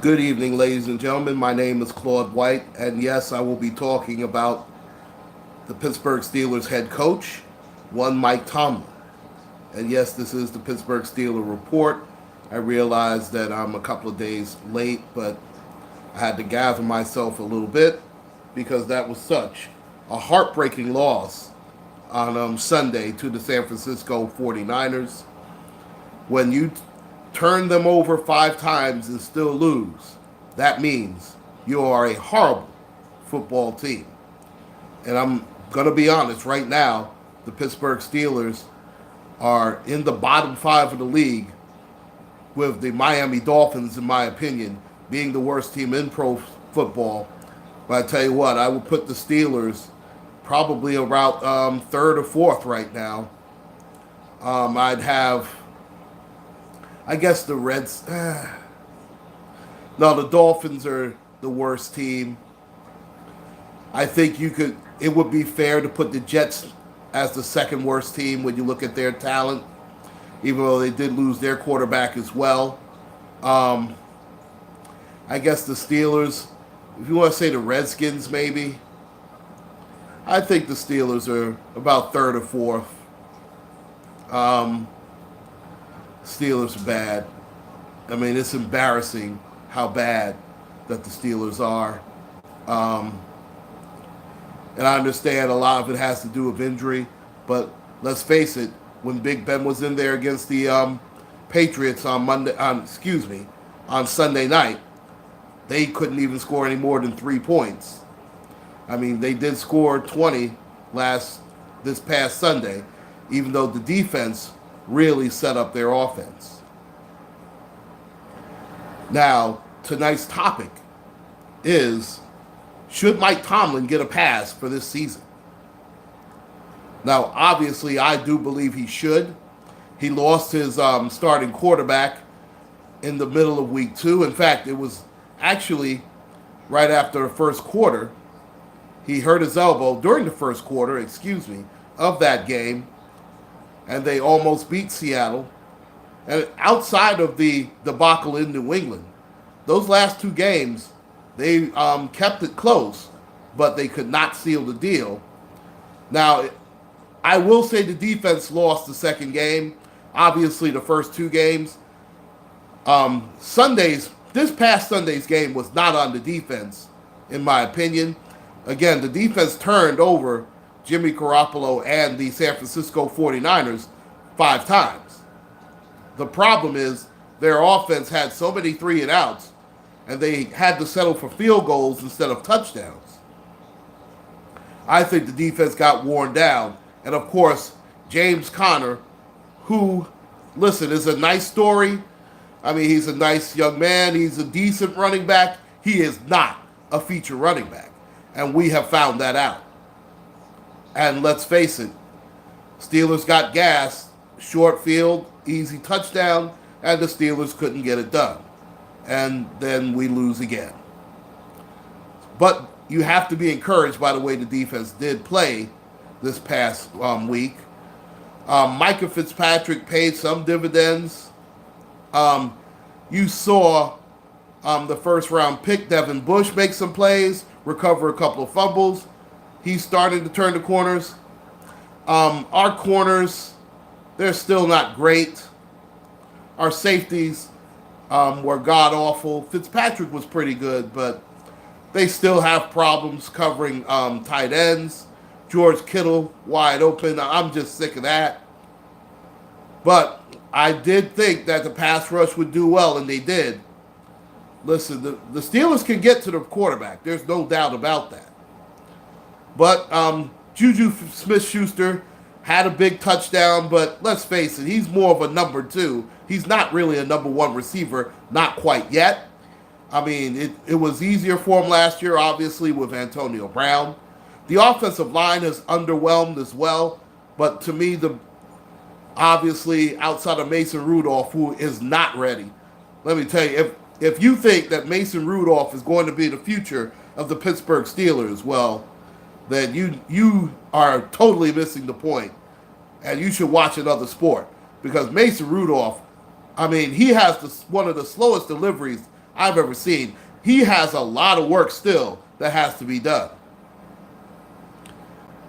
Good evening, ladies and gentlemen. My name is Claude White, and yes, I will be talking about the Pittsburgh Steelers head coach, one Mike Tomlin. And yes, this is the Pittsburgh Steelers report. I realize that I'm a couple of days late, but I had to gather myself a little bit because that was such a heartbreaking loss on Sunday to the San Francisco 49ers. When you turn them over 5 times and still lose, that means you are a horrible football team. And I'm going to be honest, right now, the Pittsburgh Steelers are in the bottom 5 of the league, with the Miami Dolphins, in my opinion, being the worst team in pro football. But I tell you what, I would put the Steelers probably around third or fourth right now. I'd have, I guess, the Reds. No, the Dolphins are the worst team. I think you could. It would be fair to put the Jets as the second worst team when you look at their talent, even though they did lose their quarterback as well. Um, I guess the Steelers, if you want to say the Redskins, maybe. I think the Steelers are about third or fourth. Um, Steelers are bad. I mean, it's embarrassing how bad that the Steelers are. Um, and I understand a lot of it has to do with injury, but let's face it, when Big Ben was in there against the Patriots on Sunday night, they couldn't even score any more than 3 points. I mean, they did score 20 this past Sunday, even though the defense really set up their offense. Now, tonight's topic is, should Mike Tomlin get a pass for this season? Now, obviously, I do believe he should. He lost his starting quarterback in the middle of week 2. In fact, it was actually right after the first quarter. He hurt his elbow during the first quarter, of that game, and they almost beat Seattle. And outside of the debacle in New England, those last 2 games, they kept it close, but they could not seal the deal. Now, I will say the defense lost the second game. Obviously, the first 2 games. This past Sunday's game was not on the defense, in my opinion. Again, the defense turned over Jimmy Garoppolo and the San Francisco 49ers 5 times. The problem is their offense had so many 3-and-outs, and they had to settle for field goals instead of touchdowns. I think the defense got worn down. And of course, James Conner, who, listen, is a nice story. I mean, he's a nice young man. He's a decent running back. He is not a feature running back. And we have found that out. And let's face it, Steelers got gas, short field, easy touchdown, and the Steelers couldn't get it done. And then we lose again. But you have to be encouraged by the way the defense did play this past week. Micah Fitzpatrick paid some dividends. You saw the first round pick, Devin Bush, make some plays, recover a couple of fumbles. He's starting to turn the corners. Our corners, they're still not great. Our safeties were god awful. Fitzpatrick was pretty good, but they still have problems covering tight ends. George Kittle wide open. I'm just sick of that. But I did think that the pass rush would do well, and they did. Listen, the Steelers can get to the quarterback. There's no doubt about that. But Juju Smith-Schuster had a big touchdown, but let's face it, he's more of a number 2. He's not really a number 1 receiver, not quite yet. I mean, it was easier for him last year, obviously, with Antonio Brown. The offensive line has underwhelmed as well, but to me, obviously, outside of Mason Rudolph, who is not ready, let me tell you, if you think that Mason Rudolph is going to be the future of the Pittsburgh Steelers, well, then you are totally missing the point, and you should watch another sport, because Mason Rudolph I mean, he has one of the slowest deliveries I've ever seen. He has a lot of work still that has to be done.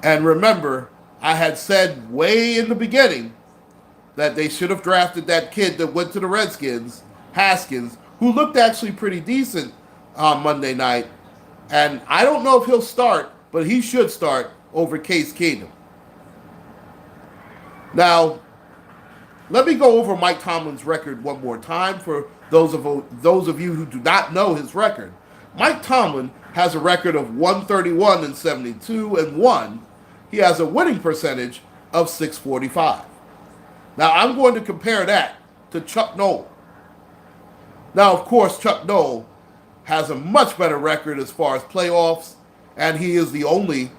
And remember, I had said way in the beginning that they should have drafted that kid that went to the Redskins, Haskins, who looked actually pretty decent on Monday night. And I don't know if he'll start, but he should start over Case Keenum. Now, let me go over Mike Tomlin's record one more time for those of you who do not know his record. Mike Tomlin has a record of 131 and 72 and 1. He has a winning percentage of 645. Now, I'm going to compare that to Chuck Noll. Now, of course, Chuck Noll has a much better record as far as playoffs, and he is the only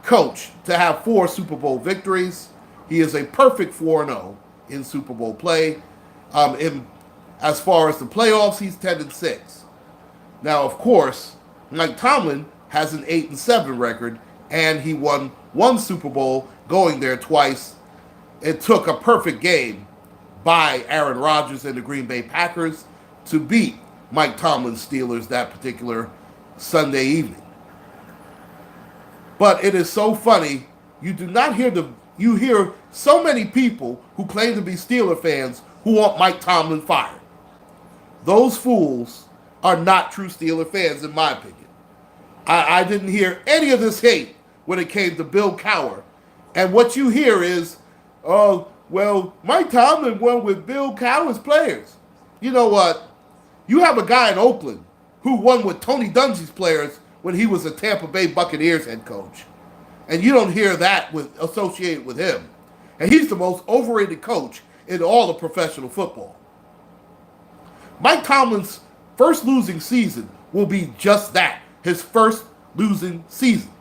coach to have 4 Super Bowl victories. He is a perfect 4-0 in Super Bowl play. As far as the playoffs, he's 10-6. Now, of course, Mike Tomlin has an 8-7 record, and he won 1 Super Bowl, going there twice. It took a perfect game by Aaron Rodgers and the Green Bay Packers to beat Mike Tomlin's Steelers that particular Sunday evening. But it is so funny, you hear so many people who claim to be Steeler fans who want Mike Tomlin fired. Those fools are not true Steeler fans, in my opinion. I didn't hear any of this hate when it came to Bill Cowher. And what you hear is, oh, well, Mike Tomlin won with Bill Cowher's players. You know what? You have a guy in Oakland who won with Tony Dungy's players when he was a Tampa Bay Buccaneers head coach. And you don't hear that associated with him. And he's the most overrated coach in all of professional football. Mike Tomlin's first losing season will be just that, his first losing season.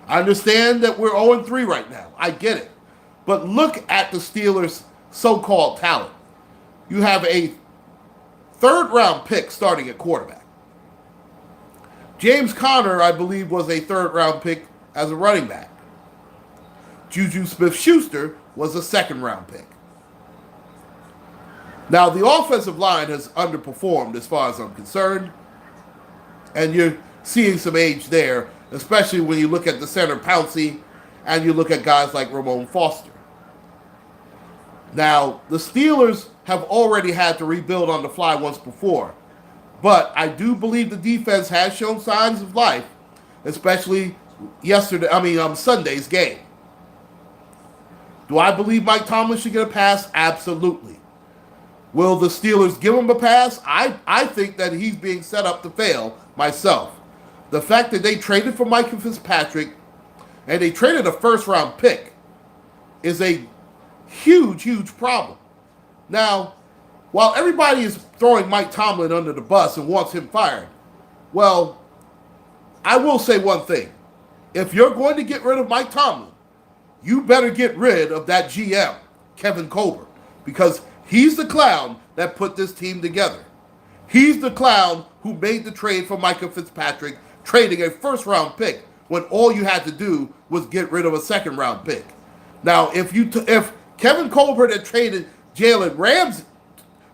I understand that we're 0-3 right now. I get it. But look at the Steelers' so-called talent. You have a third-round pick starting at quarterback. James Conner, I believe, was a third-round pick as a running back. Juju Smith-Schuster was a second-round pick. Now, the offensive line has underperformed as far as I'm concerned, and you're seeing some age there, especially when you look at the center Pouncey and you look at guys like Ramon Foster. Now, the Steelers have already had to rebuild on the fly once before, but I do believe the defense has shown signs of life, especially Sunday's game. Do I believe Mike Tomlin should get a pass? Absolutely. Will the Steelers give him a pass? I think that he's being set up to fail myself. The fact that they traded for Micah Fitzpatrick and they traded a first-round pick is a huge, huge problem. Now, while everybody is throwing Mike Tomlin under the bus and wants him fired, well, I will say one thing. If you're going to get rid of Mike Tomlin, you better get rid of that GM, Kevin Colbert, because he's the clown that put this team together. He's the clown who made the trade for Micah Fitzpatrick, trading a first-round pick when all you had to do was get rid of a second-round pick. Now, if Kevin Colbert had traded Jalen Ramsey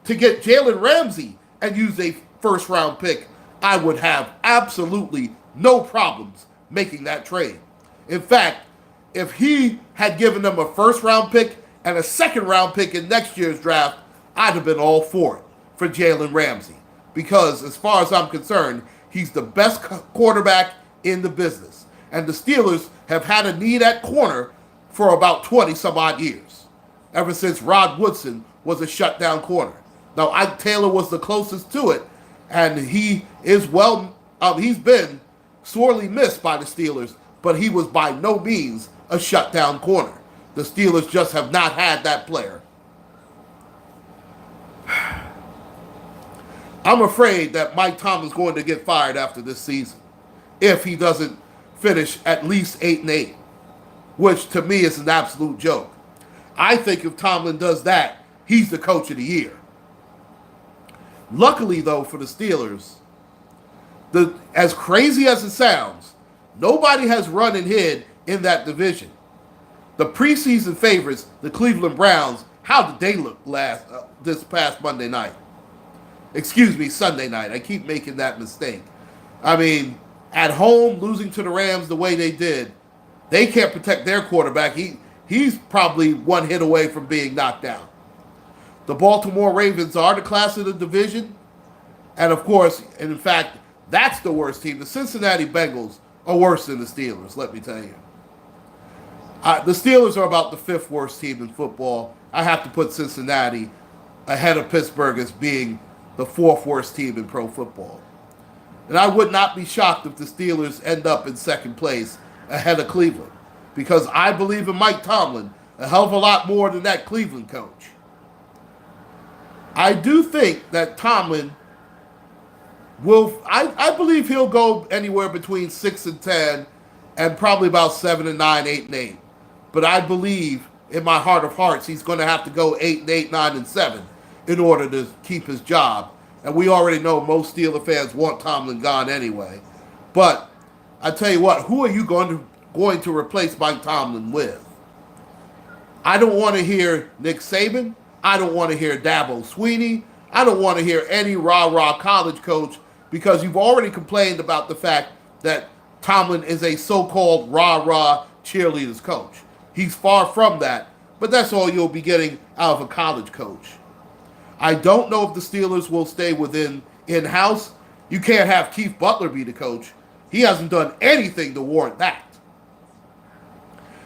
to get Jalen Ramsey and used a first-round pick, I would have absolutely no problems making that trade. In fact, if he had given them a first-round pick and a second-round pick in next year's draft, I'd have been all for it for Jalen Ramsey. Because as far as I'm concerned, he's the best quarterback in the business. And the Steelers have had a need at corner for about 20-some-odd years, ever since Rod Woodson was a shutdown corner. Now, Ike Taylor was the closest to it, and he's been sorely missed by the Steelers, but he was by no means a shutdown corner. The Steelers just have not had that player. I'm afraid that Mike Tomlin's going to get fired after this season if he doesn't finish at least 8-8, which to me is an absolute joke. I think if Tomlin does that, he's the coach of the year. Luckily, though, for the Steelers, as crazy as it sounds, nobody has run and hid in that division. The preseason favorites, the Cleveland Browns, How did they look this past Monday night? Excuse me, Sunday night. I keep making that mistake. I mean, at home, losing to the Rams the way they did, they can't protect their quarterback. He's probably one hit away from being knocked down. The Baltimore Ravens are the class of the division. And of course, and in fact, that's the worst team. The Cincinnati Bengals are worse than the Steelers, let me tell you. The Steelers are about the fifth worst team in football. I have to put Cincinnati ahead of Pittsburgh as being the fourth worst team in pro football. And I would not be shocked if the Steelers end up in second place ahead of Cleveland, because I believe in Mike Tomlin a hell of a lot more than that Cleveland coach. I do think that Tomlin I believe he'll go anywhere between 6-10 and probably about 7-9, 8-8. But I believe in my heart of hearts he's going to have to go 8-8, 9-7 in order to keep his job. And we already know most Steeler fans want Tomlin gone anyway. But I tell you what, who are you going to replace Mike Tomlin with? I don't want to hear Nick Saban. I don't want to hear Dabo Swinney. I don't want to hear any rah-rah college coach, because you've already complained about the fact that Tomlin is a so-called rah-rah cheerleaders coach. He's far from that, but that's all you'll be getting out of a college coach. I don't know if the Steelers will stay within in-house. You can't have Keith Butler be the coach. He hasn't done anything to warrant that.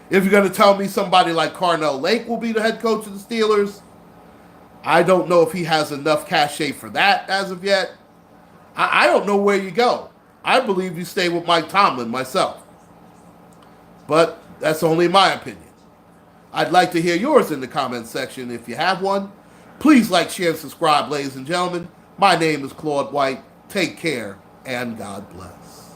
If you're going to tell me somebody like Carnell Lake will be the head coach of the Steelers, I don't know if he has enough cachet for that as of yet. I don't know where you go. I believe you stay with Mike Tomlin myself. But that's only my opinion. I'd like to hear yours in the comments section if you have one. Please like, share, and subscribe, ladies and gentlemen. My name is Claude White. Take care, and God bless.